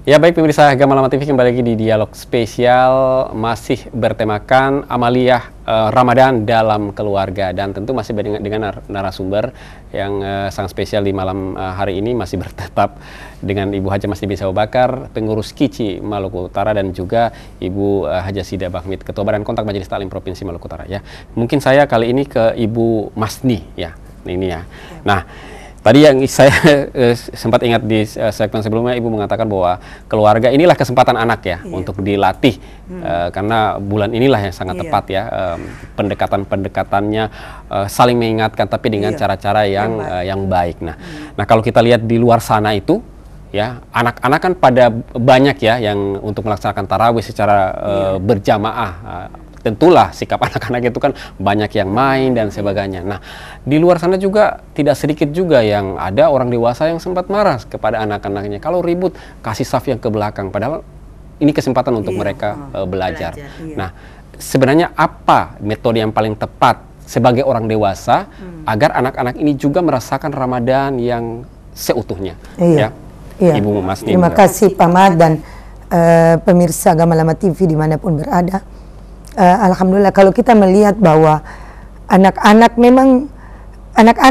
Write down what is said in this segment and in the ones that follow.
Ya baik pemirsa Gamalama TV, kembali lagi di dialog spesial masih bertemakan amaliyah Ramadan dalam keluarga, dan tentu masih dengan narasumber yang sangat spesial di malam hari ini, masih bertetap dengan Ibu Haja Masni Binti Abu Bakar, pengurus KICI Maluku Utara, dan juga Ibu Haja Sida Bahmid, Ketua Badan Kontak Majelis Taklim Provinsi Maluku Utara. Ya, mungkin saya kali ini ke Ibu Masni ya, ini ya. Nah, tadi yang saya sempat ingat di segmen sebelumnya, Ibu mengatakan bahwa keluarga inilah kesempatan anak ya, untuk dilatih, karena bulan inilah yang sangat tepat ya, pendekatan-pendekatannya saling mengingatkan tapi dengan cara-cara yang baik. Nah, kalau kita lihat di luar sana itu ya, anak-anak kan pada banyak ya yang untuk melaksanakan tarawih secara berjamaah. Tentulah sikap anak-anak itu kan banyak yang main dan sebagainya. Nah, di luar sana juga tidak sedikit juga yang ada orang dewasa yang sempat marah kepada anak-anaknya kalau ribut kasih saf yang ke belakang, padahal ini kesempatan untuk mereka belajar. Nah, sebenarnya apa metode yang paling tepat sebagai orang dewasa agar anak-anak ini juga merasakan Ramadan yang seutuhnya? Ibu Masni. Terima kasih Pak Mat dan pemirsa Gamalama TV dimanapun berada. Alhamdulillah, kalau kita melihat bahwa anak-anak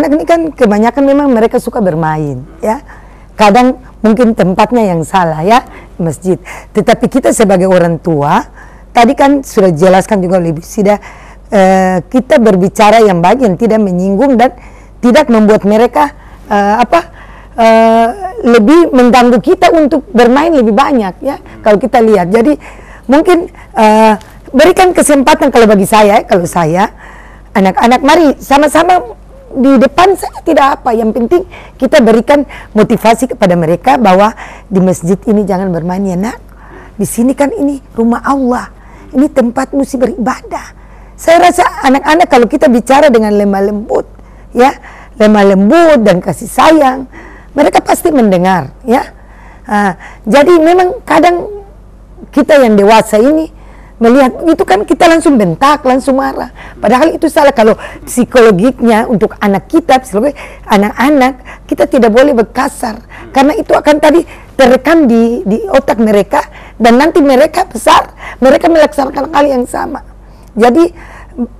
ini kan kebanyakan memang mereka suka bermain ya, kadang mungkin tempatnya yang salah ya, masjid. Tetapi kita sebagai orang tua, tadi kan sudah jelaskan juga oleh Ibu Sida, kita berbicara yang baik, yang tidak menyinggung dan tidak membuat mereka lebih mengganggu kita untuk bermain lebih banyak ya, kalau kita lihat. Jadi mungkin berikan kesempatan, kalau bagi saya, kalau saya, anak-anak mari sama-sama di depan saya tidak apa, yang penting kita berikan motivasi kepada mereka bahwa di masjid ini jangan bermain ya nak, di sini kan ini rumah Allah, ini tempat mesti beribadah. Saya rasa anak-anak kalau kita bicara dengan lemah lembut ya, lemah lembut dan kasih sayang, mereka pasti mendengar ya. Jadi memang kadang kita yang dewasa ini melihat itu kan kita langsung bentak, langsung marah. Padahal itu salah. Kalau psikologiknya untuk anak kita, anak-anak, kita tidak boleh berkasar. Karena itu akan tadi terekam di otak mereka, dan nanti mereka besar, mereka melaksanakan hal yang sama. Jadi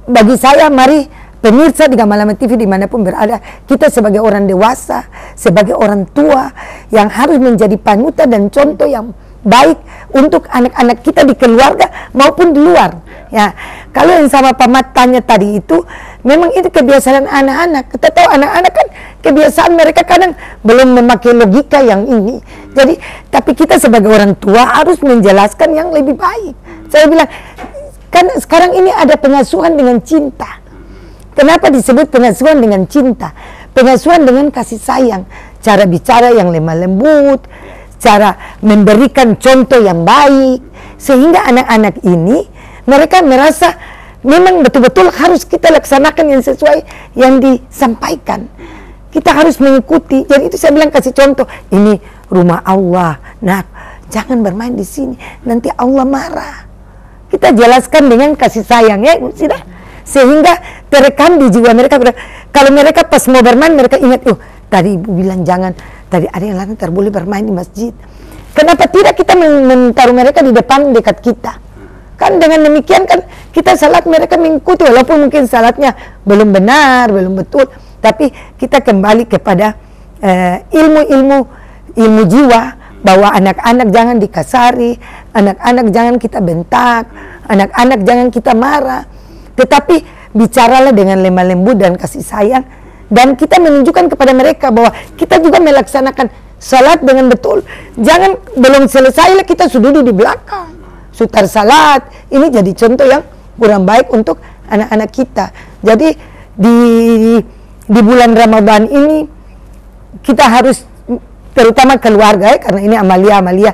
bagi saya, mari pemirsa di Gamalama TV dimanapun berada, kita sebagai orang dewasa, sebagai orang tua yang harus menjadi panutan dan contoh yang baik untuk anak-anak kita di keluarga maupun di luar ya. Kalau yang sama Pak Mat tanya tadi itu, memang itu kebiasaan anak-anak. Kita tahu anak-anak kan kebiasaan mereka kadang belum memakai logika yang ini. Jadi tapi kita sebagai orang tua harus menjelaskan yang lebih baik. Saya bilang kan sekarang ini ada pengasuhan dengan cinta. Kenapa disebut pengasuhan dengan cinta? Pengasuhan dengan kasih sayang, cara bicara yang lemah lembut, cara memberikan contoh yang baik, sehingga anak-anak ini mereka merasa memang betul-betul harus kita laksanakan yang sesuai yang disampaikan. Kita harus mengikuti. Jadi itu saya bilang kasih contoh, ini rumah Allah, nah jangan bermain di sini, nanti Allah marah. Kita jelaskan dengan kasih sayang ya, sudah, sehingga terekam di jiwa mereka. Kalau mereka pas mau bermain, mereka ingat, tadi ibu bilang jangan, tadi ada yang lain boleh bermain di masjid. Kenapa tidak kita menaruh mereka di depan dekat kita? Kan dengan demikian kan kita salat, mereka mengikuti, walaupun mungkin salatnya belum benar, belum betul, tapi kita kembali kepada ilmu jiwa, bahwa anak-anak jangan dikasari, anak-anak jangan kita bentak, anak-anak jangan kita marah, tetapi bicaralah dengan lemah lembut dan kasih sayang. Dan kita menunjukkan kepada mereka bahwa kita juga melaksanakan salat dengan betul. Jangan belum selesai lah kita sudah duduk di belakang, sutar salat. Ini jadi contoh yang kurang baik untuk anak-anak kita. Jadi di bulan Ramadan ini kita harus, terutama keluarga ya, karena ini amalia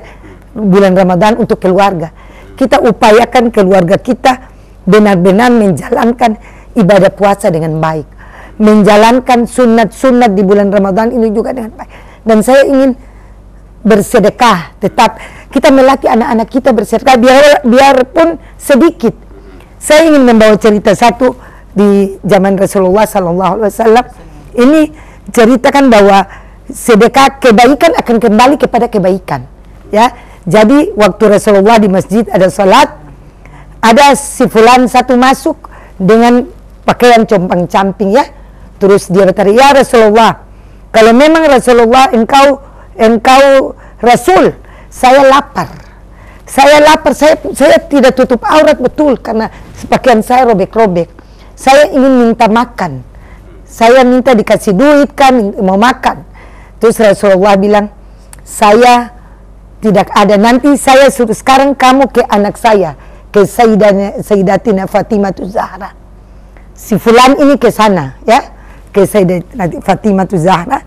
bulan Ramadan untuk keluarga. Kita upayakan keluarga kita benar-benar menjalankan ibadah puasa dengan baik, menjalankan sunat-sunat di bulan Ramadan ini juga dengan baik. Dan saya ingin bersedekah, tetap kita melatih anak-anak kita bersedekah, biarpun sedikit. Saya ingin membawa cerita satu di zaman Rasulullah SAW. Ini ceritakan bahwa sedekah kebaikan akan kembali kepada kebaikan. Ya, Jadi waktu Rasulullah di masjid ada salat, ada si fulan satu masuk dengan pakaian compang-camping ya. Terus dia berkata, ya Rasulullah, kalau memang Rasulullah engkau Rasul, saya lapar. Saya tidak tutup aurat betul karena pakaian saya robek-robek. Saya ingin minta makan. Saya minta dikasih duit kan, mau makan. Terus Rasulullah bilang, saya tidak ada, nanti saya suruh sekarang kamu ke anak saya, ke Sayyidatina Fatimah Zahra. Si fulan ini ke sana ya, ke Sayyidatina Fatimah Zahra.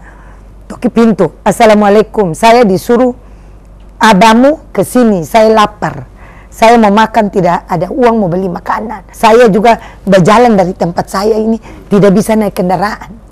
Toki pintu, assalamualaikum, saya disuruh abamu ke sini, saya lapar, saya mau makan, tidak ada uang mau beli makanan. Saya juga berjalan dari tempat saya ini, tidak bisa naik kendaraan.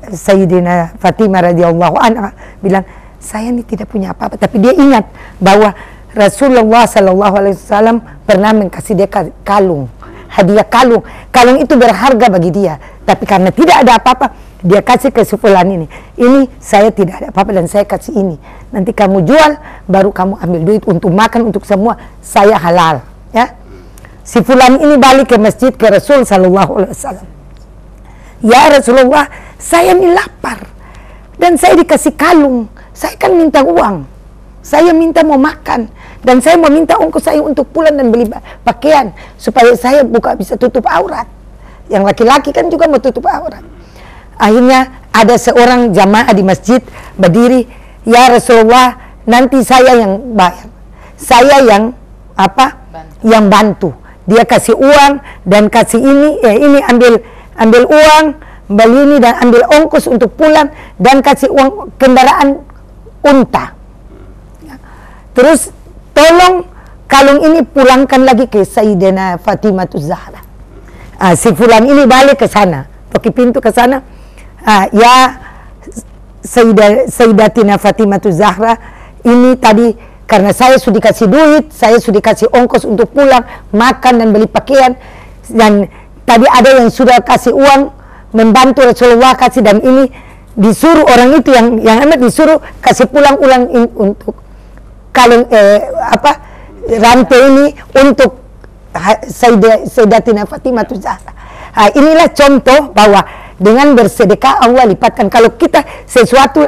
Sayyidina Fatimah radhiyallahu anha bilang, saya ini tidak punya apa-apa, tapi dia ingat bahwa Rasulullah sallallahu alaihi wasallam pernah mengkasih dia kalung, hadiah kalung. Kalung itu berharga bagi dia, tapi karena tidak ada apa-apa, dia kasih ke si fulan ini. Ini saya tidak ada apa-apa dan saya kasih ini. Nanti kamu jual, baru kamu ambil duit untuk makan untuk semua. Saya halal, ya. Si fulan ini balik ke masjid ke Rasul sallallahu alaihi wasallam. Ya Rasulullah, saya ini lapar dan saya dikasih kalung. Saya kan minta uang. Saya minta mau makan dan saya mau minta ongkos saya untuk pulang dan beli pakaian supaya saya bisa tutup aurat. Yang laki-laki kan juga mau tutup aurat. Akhirnya ada seorang jamaah di masjid berdiri, ya Rasulullah, nanti saya yang bayar. Saya yang yang bantu. Dia kasih uang dan kasih ini ambil uang, beli ini dan ambil ongkos untuk pulang dan kasih uang kendaraan unta. Terus tolong kalung ini pulangkan lagi ke Sayyidina Fatimah Zahra. Si fulan ini balik ke sana, toki pintu ke sana. Ya Sayyidatina Fatimah Zahra, ini tadi karena saya sudah kasih duit, saya sudah kasih ongkos untuk pulang, makan dan beli pakaian, dan tadi ada yang sudah kasih uang membantu Rasulullah kasih, dan ini disuruh orang itu yang amat disuruh kasih pulang untuk kalung rantai ini untuk Sayyidatina Fatimah Zahra. Inilah contoh bahwa dengan bersedekah Allah lipatkan. Kalau kita sesuatu,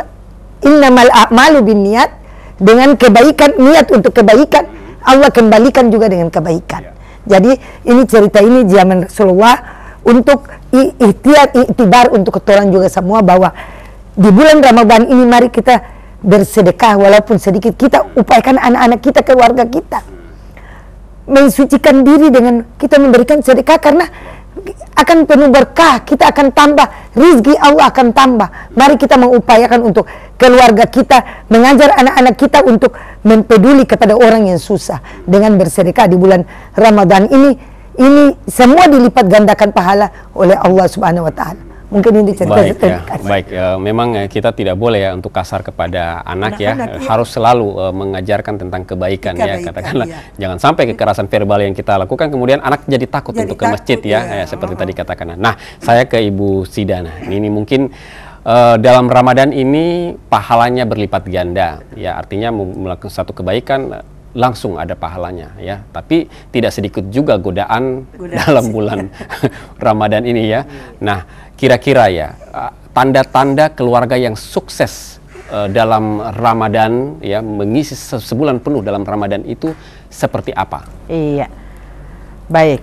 innamal a'malu binniat, dengan kebaikan, niat untuk kebaikan, Allah kembalikan juga dengan kebaikan. Jadi ini cerita ini zaman Rasulullah untuk iktibar untuk ketoran juga semua, bahwa di bulan Ramadan ini mari kita bersedekah walaupun sedikit. Kita upayakan anak-anak kita, keluarga kita, mensucikan diri dengan kita memberikan sedekah, karena akan penuh berkah, kita akan tambah rizki, Allah akan tambah. Mari kita mengupayakan untuk keluarga kita, mengajar anak-anak kita untuk mempeduli kepada orang yang susah dengan bersedekah di bulan Ramadan ini semua dilipat gandakan pahala oleh Allah Subhanahu wa taala. Mungkin ini cerita. Baik, memang kita tidak boleh ya untuk kasar kepada anak ya. Harus selalu mengajarkan tentang kebaikan ya, katakanlah. Jangan sampai kekerasan verbal yang kita lakukan kemudian anak jadi takut untuk ke masjid ya, seperti tadi katakan. Nah, saya ke Ibu Sidana. Ini mungkin dalam Ramadan ini pahalanya berlipat ganda ya, artinya melakukan satu kebaikan langsung ada pahalanya ya, tapi tidak sedikit juga godaan dalam bulan Ramadan ini ya. Nah, kira-kira ya tanda-tanda keluarga yang sukses dalam Ramadan ya, mengisi sebulan penuh dalam Ramadan itu seperti apa? Iya, baik.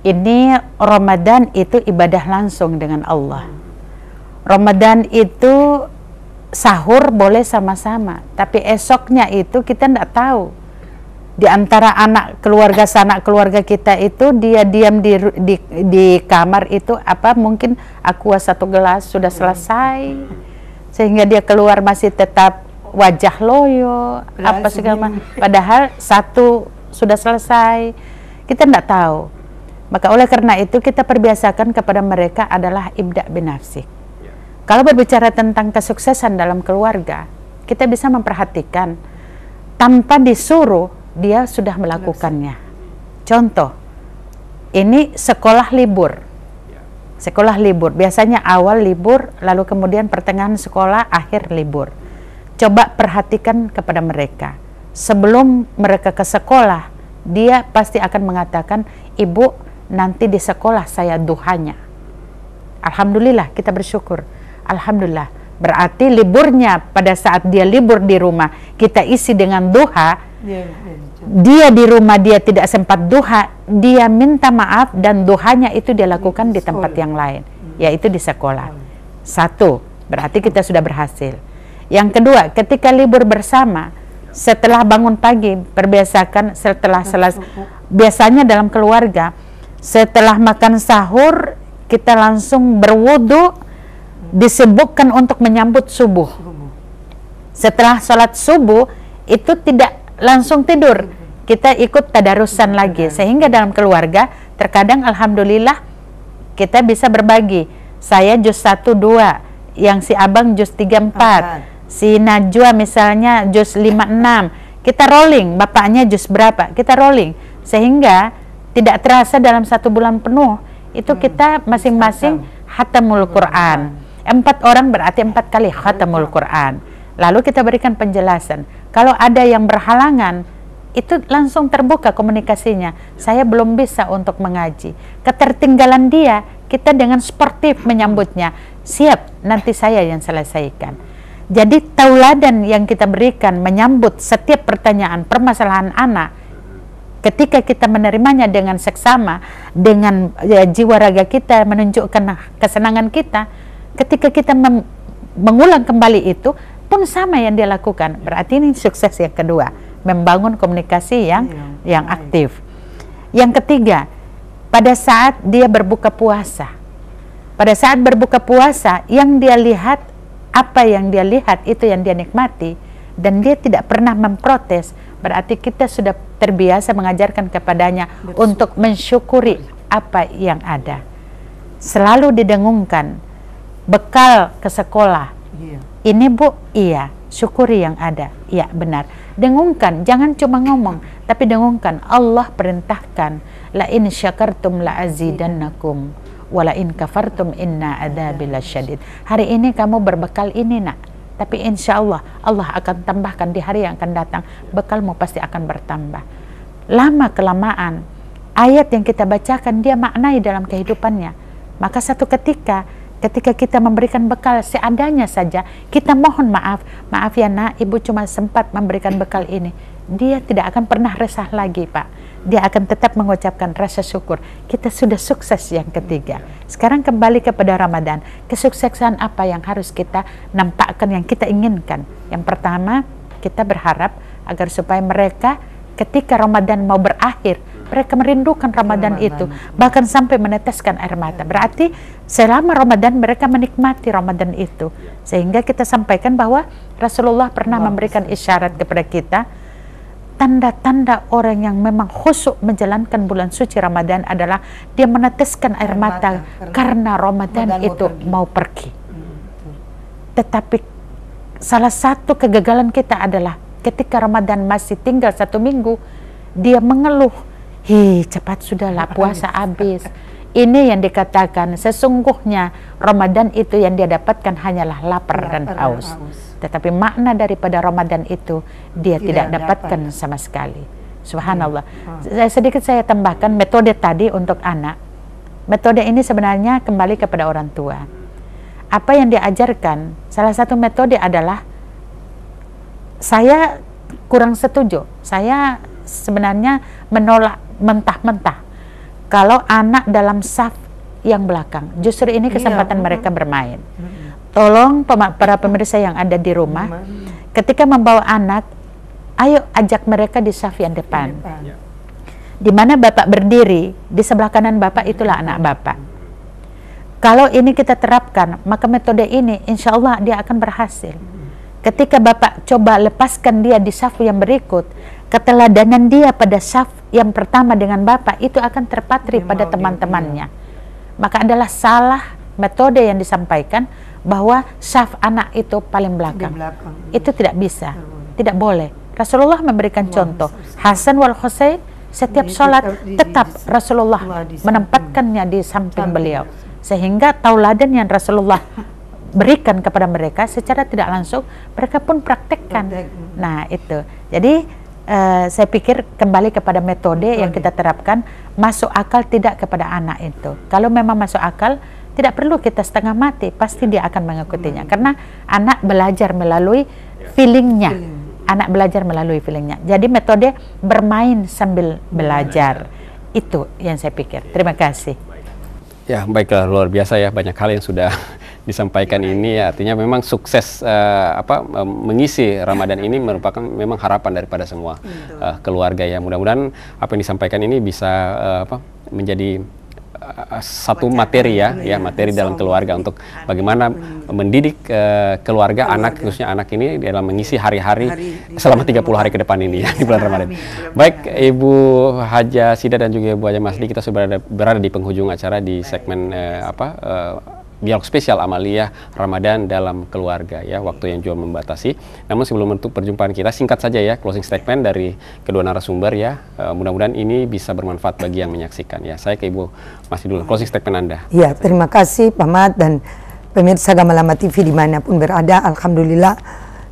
Ini Ramadan itu ibadah langsung dengan Allah. Ramadan itu sahur boleh sama-sama, tapi esoknya itu kita tidak tahu. Di antara anak keluarga sanak keluarga kita itu dia diam di kamar itu mungkin aqua 1 gelas sudah selesai, sehingga dia keluar masih tetap wajah loyo segala macam, padahal 1 sudah selesai, kita tidak tahu. Maka oleh karena itu kita perbiasakan kepada mereka adalah ibda binafsik. Kalau berbicara tentang kesuksesan dalam keluarga, kita bisa memperhatikan tanpa disuruh dia sudah melakukannya. Contoh, ini sekolah libur. Sekolah libur, biasanya awal libur, lalu kemudian pertengahan sekolah, akhir libur. coba perhatikan kepada mereka. Sebelum mereka ke sekolah, dia pasti akan mengatakan, ibu nanti di sekolah saya duhanya. Alhamdulillah, kita bersyukur. Alhamdulillah, berarti liburnya pada saat dia libur di rumah, kita isi dengan duha. Dia di rumah dia tidak sempat duha, dia minta maaf dan duhanya itu dia lakukan di tempat yang lain, yaitu di sekolah. Satu, berarti kita sudah berhasil. Yang kedua, ketika libur bersama, setelah bangun pagi, perbiasakan setelah selesai, biasanya dalam keluarga, setelah makan sahur, kita langsung berwudu, disebutkan untuk menyambut subuh. Setelah sholat subuh, itu tidak langsung tidur, kita ikut tadarusan lagi, sehingga dalam keluarga terkadang alhamdulillah kita bisa berbagi. Saya juz 1, 2, yang si abang juz 3, 4, si Najwa misalnya juz 5, 6, kita rolling, bapaknya juz berapa, kita rolling, sehingga tidak terasa dalam 1 bulan penuh itu kita masing-masing khatamul Quran. 4 orang berarti 4 kali khatamul Quran. Lalu kita berikan penjelasan. Kalau ada yang berhalangan, itu langsung terbuka komunikasinya. Saya belum bisa untuk mengaji. Ketertinggalan dia, kita dengan sportif menyambutnya. Siap, nanti saya yang selesaikan. Jadi tauladan yang kita berikan menyambut setiap pertanyaan, permasalahan anak, ketika kita menerimanya dengan seksama, dengan jiwa raga kita menunjukkan kesenangan kita, ketika kita mengulang kembali itu, pun sama yang dia lakukan. Berarti ini sukses yang kedua, membangun komunikasi yang aktif. Yang ketiga, pada saat dia berbuka puasa, pada saat berbuka puasa, yang dia lihat, apa yang dia lihat itu yang dia nikmati, dan dia tidak pernah memprotes, berarti kita sudah terbiasa mengajarkan kepadanya untuk mensyukuri apa yang ada. Selalu didengungkan bekal ke sekolah. Ini bu, iya, syukuri yang ada, iya benar. Dengungkan, jangan cuma ngomong, tapi dengungkan. Allah perintahkan, la in syakartum la azidannakum, wala in kafartum inna adzabi lasyadid. Hari ini kamu berbekal ini nak, tapi insya Allah Allah akan tambahkan di hari yang akan datang, bekalmu pasti akan bertambah. Lama kelamaan ayat yang kita bacakan dia maknai dalam kehidupannya, maka satu ketika kita memberikan bekal seadanya saja, kita mohon maaf ya nak, ibu cuma sempat memberikan bekal ini, dia tidak akan pernah resah lagi pak, dia akan tetap mengucapkan rasa syukur. Kita sudah sukses yang ketiga. Sekarang kembali kepada Ramadan, kesuksesan apa yang harus kita nampakkan, yang kita inginkan. Yang pertama, kita berharap agar supaya mereka ketika Ramadan mau berakhir, mereka merindukan Ramadan itu, bahkan sampai meneteskan air mata. Berarti selama Ramadan mereka menikmati Ramadan itu. Sehingga kita sampaikan bahwa Rasulullah pernah memberikan isyarat kepada kita, tanda-tanda orang yang memang khusyuk menjalankan bulan suci Ramadan adalah dia meneteskan air mata karena Ramadan itu mau pergi. Tetapi salah satu kegagalan kita adalah ketika Ramadan masih tinggal 1 minggu, dia mengeluh, cepat sudahlah puasa habis. Ini yang dikatakan sesungguhnya Ramadan itu yang dia dapatkan hanyalah lapar dan haus. Tetapi makna daripada Ramadan itu dia tidak dapatkan sama sekali. Subhanallah. Sedikit saya tambahkan metode tadi untuk anak. Metode ini sebenarnya kembali kepada orang tua. Apa yang diajarkan, salah satu metode adalah, saya kurang setuju. Saya sebenarnya menolak mentah-mentah kalau anak dalam saf yang belakang. Justru ini kesempatan mereka bermain. Tolong para pemirsa yang ada di rumah, ketika membawa anak, ayo ajak mereka di saf yang depan. Di mana bapak berdiri, di sebelah kanan bapak itulah anak bapak. Kalau ini kita terapkan, maka metode ini insya Allah dia akan berhasil. Ketika bapak coba lepaskan dia di saf yang berikut, keteladanan dia pada saf yang pertama dengan bapak itu akan terpatri pada teman-temannya. Maka adalah salah metode yang disampaikan bahwa saf anak itu paling belakang. Itu tidak bisa, tidak boleh. Rasulullah memberikan contoh, Hasan wal Husain setiap sholat tetap Rasulullah menempatkannya di samping beliau, sehingga tauladan yang Rasulullah berikan kepada mereka secara tidak langsung, mereka pun praktekkan. Nah itu, jadi saya pikir kembali kepada metode yang kita terapkan, masuk akal tidak kepada anak itu. Kalau memang masuk akal, tidak perlu kita setengah mati, pasti dia akan mengikutinya. Karena anak belajar melalui feelingnya. Anak belajar melalui feelingnya. Jadi metode bermain sambil belajar. Itu yang saya pikir. Terima kasih. Ya, baiklah, luar biasa ya, banyak hal yang sudah disampaikan ini ya. Artinya memang sukses mengisi Ramadan ini merupakan memang harapan daripada semua keluarga ya. Mudah-mudahan apa yang disampaikan ini bisa menjadi satu materi ya, materi dalam keluarga untuk bagaimana mendidik keluarga, anak, khususnya anak ini dalam mengisi hari-hari selama 30 hari ke depan ini ya, di bulan Ramadan. Baik, Ibu Haja Sida dan juga Ibu Haja Masdi, kita sudah berada di penghujung acara di segmen dialog spesial Amaliyah Ramadan dalam keluarga ya, waktu yang juga membatasi. Namun sebelum menutup perjumpaan kita, singkat saja ya closing statement dari kedua narasumber ya. Mudah-mudahan ini bisa bermanfaat bagi yang menyaksikan ya. Saya ke Ibu Masdi dulu, closing statement Anda. Ya, terima kasih Pak Mat dan pemirsa Gamalama TV dimanapun berada. Alhamdulillah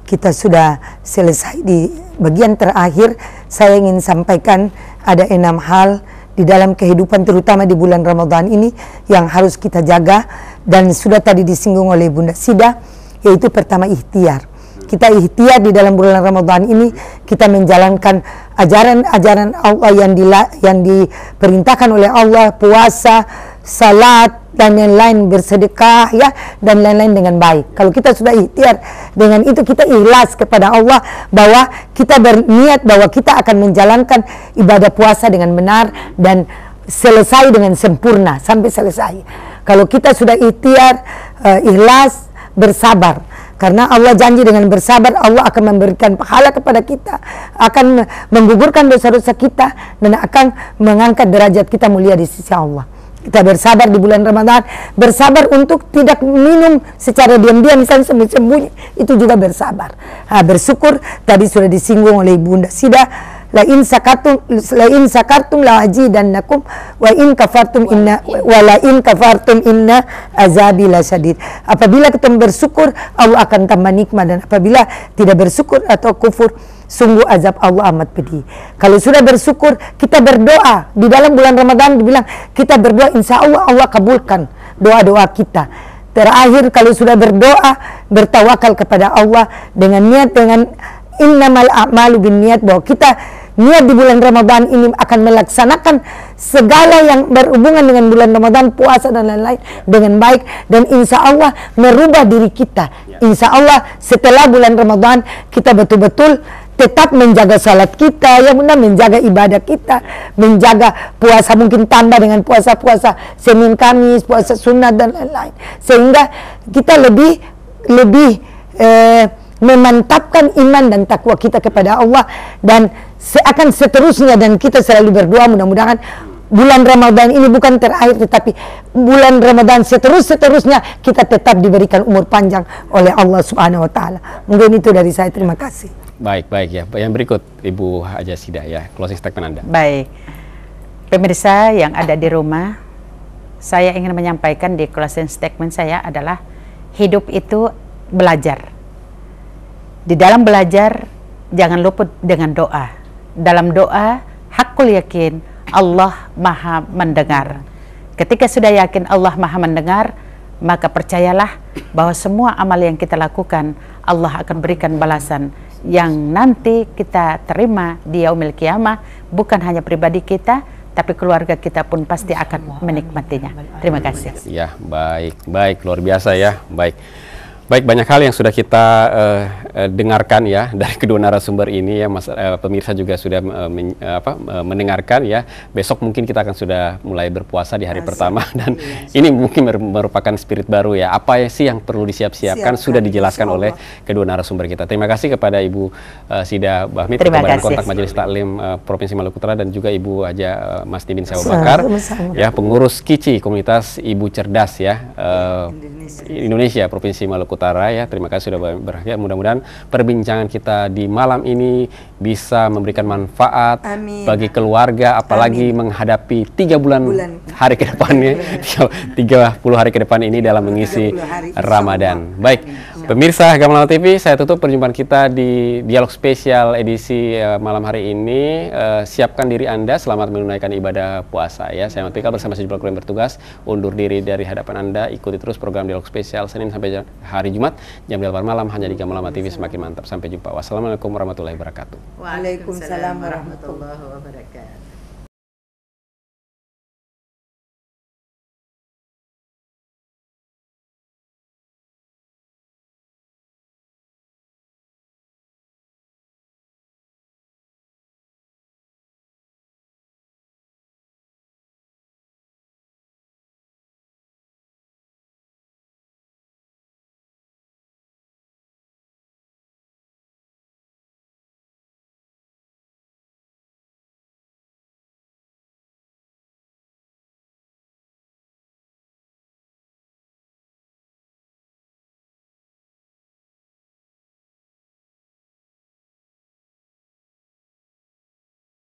kita sudah selesai di bagian terakhir. Saya ingin sampaikan ada 6 hal di dalam kehidupan terutama di bulan Ramadan ini yang harus kita jaga, dan sudah tadi disinggung oleh Bunda Sida, yaitu pertama ikhtiar. Kita ikhtiar di dalam bulan Ramadan ini, kita menjalankan ajaran-ajaran Allah yang diperintahkan oleh Allah, puasa, salat, dan lain-lain, bersedekah ya, dan lain-lain dengan baik. Kalau kita sudah ikhtiar, dengan itu kita ikhlas kepada Allah bahwa kita berniat bahwa kita akan menjalankan ibadah puasa dengan benar dan selesai dengan sempurna sampai selesai. Kalau kita sudah ikhtiar, ikhlas, bersabar, karena Allah janji dengan bersabar Allah akan memberikan pahala kepada kita, akan menggugurkan dosa-dosa kita, dan akan mengangkat derajat kita mulia di sisi Allah. Kita bersabar di bulan Ramadan, bersabar untuk tidak minum secara diam-diam, misalnya sembunyi-sembunyi, itu juga bersabar. Bersyukur, tadi sudah disinggung oleh Bunda Sida, la in sakartum la azidannakum wa in kafartum inna azabi lasyadid. Apabila kita bersyukur, Allah akan tambah nikmat, dan apabila tidak bersyukur atau kufur, sungguh azab Allah amat pedih. Kalau sudah bersyukur, kita berdoa di dalam bulan Ramadan, dibilang kita berdoa, insya Allah Allah kabulkan doa-doa kita. Terakhir, kalau sudah berdoa, bertawakal kepada Allah dengan niat, dengan innamal a'malu binniat, bahwa kita niat di bulan Ramadan ini akan melaksanakan segala yang berhubungan dengan bulan Ramadan, puasa dan lain-lain dengan baik, dan insya Allah merubah diri kita. Insya Allah setelah bulan Ramadan kita betul-betul tetap menjaga salat kita, yang benar, menjaga ibadah kita, menjaga puasa, mungkin tambah dengan puasa-puasa Senin Kamis, puasa sunat dan lain-lain, sehingga kita lebih memantapkan iman dan takwa kita kepada Allah, dan akan seterusnya, dan kita selalu berdoa mudah-mudahan bulan Ramadan ini bukan terakhir, tetapi bulan Ramadan seterusnya kita tetap diberikan umur panjang oleh Allah Subhanahu wa taala. Mungkin itu dari saya, terima kasih. Baik ya. Yang berikut Ibu Haja Sida ya, closing statement Anda. Baik. Pemirsa yang ada di rumah, saya ingin menyampaikan di closing statement saya adalah hidup itu belajar. Di dalam belajar jangan luput dengan doa. Dalam doa hakul yakin Allah Maha mendengar. Ketika sudah yakin Allah Maha mendengar, maka percayalah bahwa semua amal yang kita lakukan Allah akan berikan balasan yang nanti kita terima di yaumil qiyamah, bukan hanya pribadi kita, tapi keluarga kita pun pasti akan menikmatinya. Terima kasih. Ya, baik, luar biasa ya. Baik, banyak hal yang sudah kita dengarkan ya dari kedua narasumber ini ya, Mas, pemirsa juga sudah mendengarkan ya. Besok mungkin kita akan sudah mulai berpuasa di hari pertama, dan ini mungkin merupakan spirit baru ya. Apa sih yang perlu disiapkan sudah dijelaskan oleh kedua narasumber kita. Terima kasih kepada Ibu Sida Bahmid, Ketua Badan Kontak Majelis Taklim Provinsi Maluku Utara, dan juga Ibu Haja Masdi bin Sewa Bakar ya, pengurus KICI, Komunitas Ibu Cerdas ya Indonesia Provinsi Maluku Utara. Utara ya. Terima kasih sudah berhadir. Mudah-mudahan perbincangan kita di malam ini bisa memberikan manfaat Amin. bagi keluarga, apalagi menghadapi 3 bulan hari ke depannya, 30 hari ke depan ini dalam mengisi Ramadan. Baik, pemirsa Gamelan TV, saya tutup perjumpaan kita di dialog spesial edisi malam hari ini. Siapkan diri Anda, selamat menunaikan ibadah puasa ya. Saya Ahmad Pikal bersama sejumlah kru yang bertugas undur diri dari hadapan Anda. Ikuti terus program dialog spesial Senin sampai hari Jumat jam 8 malam hanya di Gamelan TV. Semakin mantap. Sampai jumpa. Wassalamualaikum warahmatullahi wabarakatuh. Waalaikumsalam warahmatullahi wabarakatuh.